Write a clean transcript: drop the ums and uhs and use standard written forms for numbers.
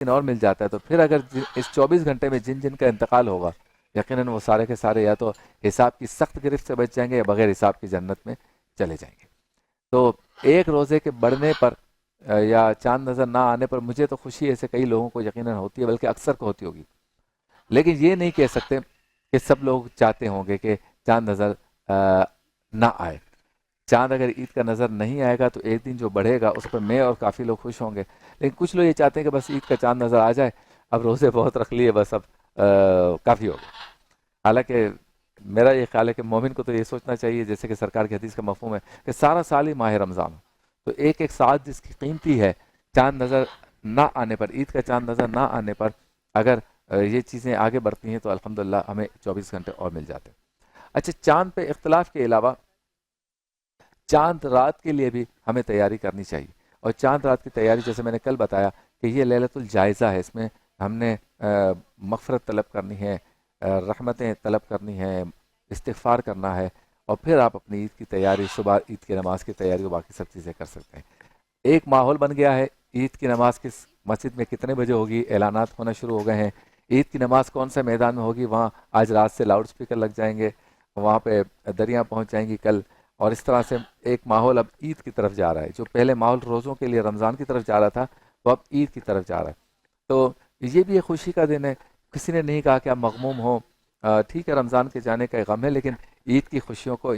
دن اور مل جاتا ہے تو پھر اگر اس 24 گھنٹے میں جن جن کا انتقال ہوگا یقیناً وہ سارے کے سارے یا تو حساب کی سخت گرفت سے بچ جائیں گے یا بغیر حساب کی جنت میں چلے جائیں گے. تو ایک روزے کے بڑھنے پر یا چاند نظر نہ آنے پر مجھے تو خوشی ایسے کئی لوگوں کو یقیناً ہوتی ہے، بلکہ اکثر کو ہوتی ہوگی، لیکن یہ نہیں کہہ سکتے کہ سب لوگ چاہتے ہوں گے کہ چاند نظر نہ آئے. چاند اگر عید کا نظر نہیں آئے گا تو ایک دن جو بڑھے گا اس پر میں اور کافی لوگ خوش ہوں گے، لیکن کچھ لوگ یہ چاہتے ہیں کہ بس عید کا چاند نظر آ جائے، اب روزے بہت رکھ لیے بس اب کافی ہو گیا. حالانکہ میرا یہ خیال ہے کہ مومن کو تو یہ سوچنا چاہیے جیسے کہ سرکار کی حدیث کا مفہوم ہے کہ سارا سال ہی ماہ رمضان ہو، تو ایک ایک ساتھ جس کی قیمتی ہے، چاند نظر نہ آنے پر، عید کا چاند نظر نہ آنے پر اگر یہ چیزیں آگے بڑھتی ہیں تو الحمدللہ ہمیں 24 گھنٹے اور مل جاتے ہیں. اچھا، چاند پہ اختلاف کے علاوہ چاند رات کے لیے بھی ہمیں تیاری کرنی چاہیے، اور چاند رات کی تیاری جیسے میں نے کل بتایا کہ یہ لیلۃ الجائزہ ہے، اس میں ہم نے مغفرت طلب کرنی ہے، رحمتیں طلب کرنی ہے، استغفار کرنا ہے، اور پھر آپ اپنی عید کی تیاری، صبح عید کی نماز کی تیاری اور باقی سب چیزیں کر سکتے ہیں. ایک ماحول بن گیا ہے، عید کی نماز کس مسجد میں کتنے بجے ہوگی، اعلانات ہونا شروع ہو گئے ہیں. عید کی نماز کون سے میدان میں ہوگی، وہاں آج رات سے لاؤڈ سپیکر لگ جائیں گے، وہاں پہ دریاں پہنچ جائیں گی کل، اور اس طرح سے ایک ماحول اب عید کی طرف جا رہا ہے. جو پہلے ماحول روزوں کے لیے رمضان کی طرف جا رہا تھا وہ اب عید کی طرف جا رہا ہے. تو یہ بھی ایک خوشی کا دن ہے. کسی نے نہیں کہا کہ آپ مغموم ہوں، ٹھیک ہے رمضان کے جانے کا غم ہے، لیکن عید کی خوشیوں کو